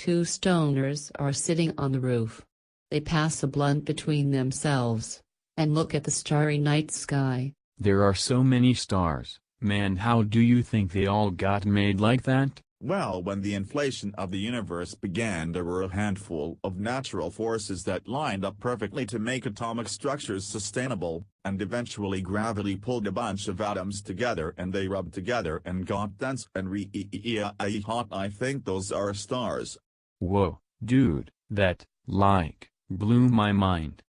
Two stoners are sitting on the roof. They pass a blunt between themselves and look at the starry night sky. There are so many stars, man. How do you think they all got made like that? Well, when the inflation of the universe began, there were a handful of natural forces that lined up perfectly to make atomic structures sustainable, and eventually gravity pulled a bunch of atoms together and they rubbed together and got dense and hot. I think those are stars. Whoa, dude, that, blew my mind.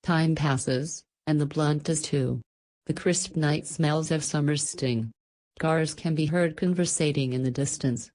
Time passes, and the blunt does too. The crisp night smells of summer's sting. Cars can be heard conversating in the distance.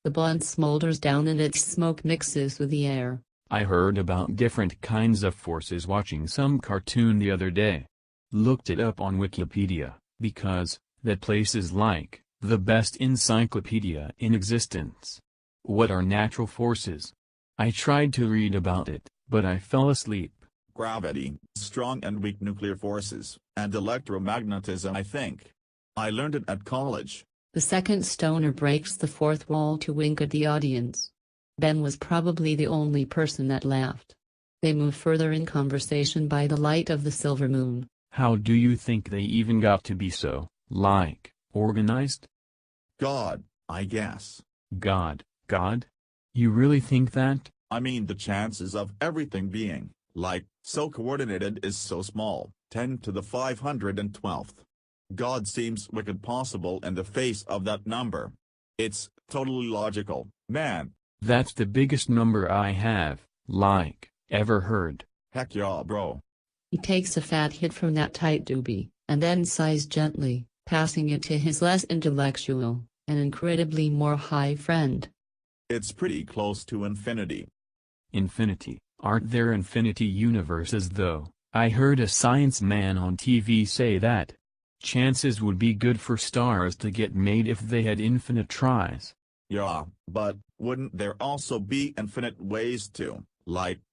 The blunt smolders down and its smoke mixes with the air. I heard about different kinds of forces watching some cartoon the other day. Looked it up on Wikipedia, because that place is like the best encyclopedia in existence. What are natural forces? I tried to read about it, but I fell asleep. Gravity, strong and weak nuclear forces, and electromagnetism, I think. I learned it at college. The second stoner breaks the fourth wall to wink at the audience. Ben was probably the only person that laughed. They move further in conversation by the light of the silver moon. How do you think they even got to be so, organized? God, I guess. God? You really think that? I mean, the chances of everything being, so coordinated is so small, 10 to the 512th. God seems wicked possible in the face of that number. It's totally logical, man. That's the biggest number I have, ever heard. Heck yeah, bro. He takes a fat hit from that tight doobie, and then sighs gently, passing it to his less intellectual, and incredibly more high friend. It's pretty close to infinity. Infinity? Aren't there infinity universes though? I heard a science man on TV say that. Chances would be good for stars to get made if they had infinite tries. Yeah, but wouldn't there also be infinite ways to,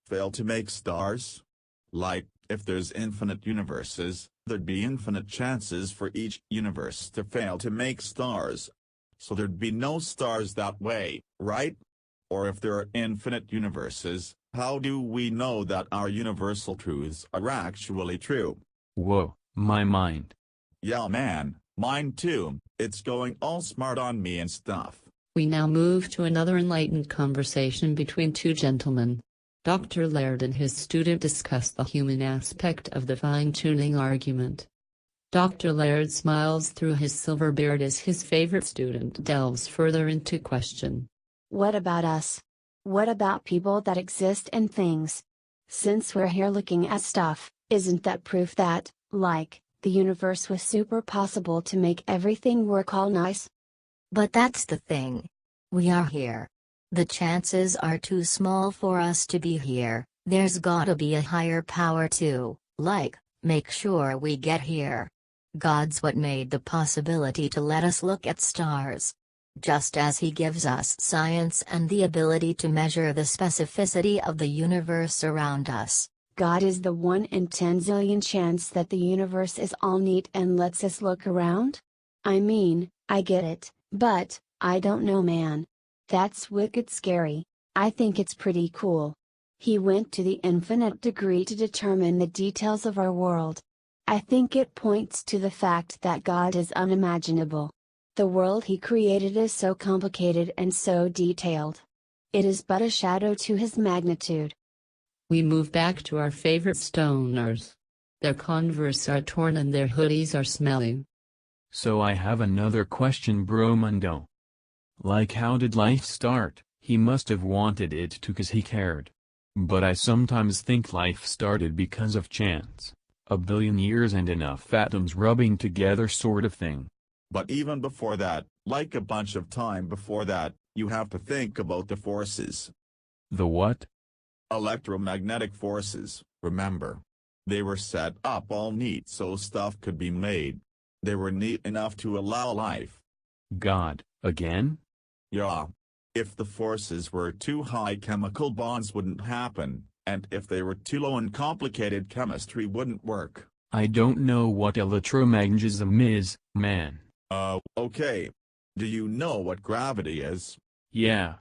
fail to make stars? If there's infinite universes, there'd be infinite chances for each universe to fail to make stars. So there'd be no stars that way, right? Or if there are infinite universes, how do we know that our universal truths are actually true? Whoa, my mind. Yeah man, mine too. It's going all smart on me and stuff. We now move to another enlightened conversation between two gentlemen. Dr. Laird and his student discuss the human aspect of the fine-tuning argument. Dr. Laird smiles through his silver beard as his favorite student delves further into question. What about us? What about people that exist and things? Since we're here looking at stuff, isn't that proof that, the universe was super possible to make everything work all nice? But that's the thing. We are here. The chances are too small for us to be here. There's gotta be a higher power to, make sure we get here. God's what made the possibility to let us look at stars. Just as He gives us science and the ability to measure the specificity of the universe around us. God is the 1 in 10 zillion chance that the universe is all neat and lets us look around? I mean, I get it, but, I don't know man. That's wicked scary. I think it's pretty cool. He went to the infinite degree to determine the details of our world. I think it points to the fact that God is unimaginable. The world He created is so complicated and so detailed. It is but a shadow to His magnitude. We move back to our favorite stoners. Their Converse are torn and their hoodies are smelly. So I have another question, bro Mundo. How did life start? He must have wanted it to 'cause he cared. But I sometimes think life started because of chance. A billion years and enough atoms rubbing together sort of thing. But even before that, a bunch of time before that, you have to think about the forces. The what? Electromagnetic forces, remember. They were set up all neat so stuff could be made. They were neat enough to allow life. God, again? Yeah. If the forces were too high, chemical bonds wouldn't happen, and if they were too low and complicated, chemistry wouldn't work. I don't know what electromagnetism is, man. Okay. Do you know what gravity is? Yeah.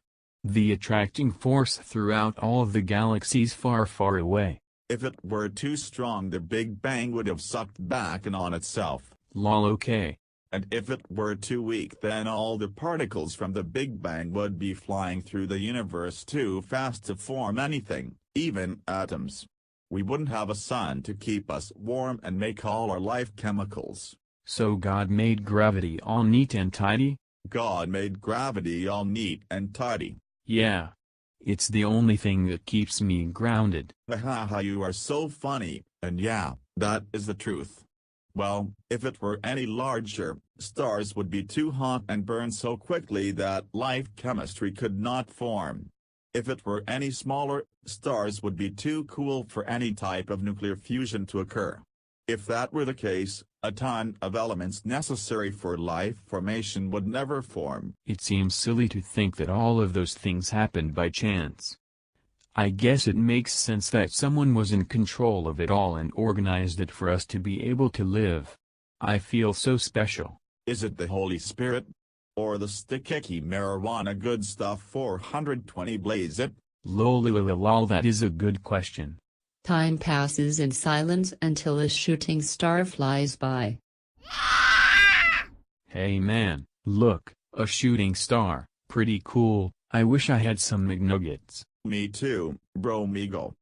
The attracting force throughout all of the galaxies far far away. If it were too strong, the Big Bang would have sucked back in on itself. Lol, okay. And if it were too weak, then all the particles from the Big Bang would be flying through the universe too fast to form anything, even atoms. We wouldn't have a sun to keep us warm and make all our life chemicals. So God made gravity all neat and tidy? God made gravity all neat and tidy. Yeah. It's the only thing that keeps me grounded. Haha, you are so funny, and yeah, that is the truth. Well, if it were any larger, stars would be too hot and burn so quickly that life chemistry could not form. If it were any smaller, stars would be too cool for any type of nuclear fusion to occur. If that were the case, a ton of elements necessary for life formation would never form. It seems silly to think that all of those things happened by chance. I guess it makes sense that someone was in control of it all and organized it for us to be able to live. I feel so special. Is it the Holy Spirit? Or the sticky marijuana good stuff 420 blaze it? Lol, that is a good question. Time passes in silence until a shooting star flies by. Hey man, look, a shooting star, pretty cool. I wish I had some McNuggets. Me too, bro migo.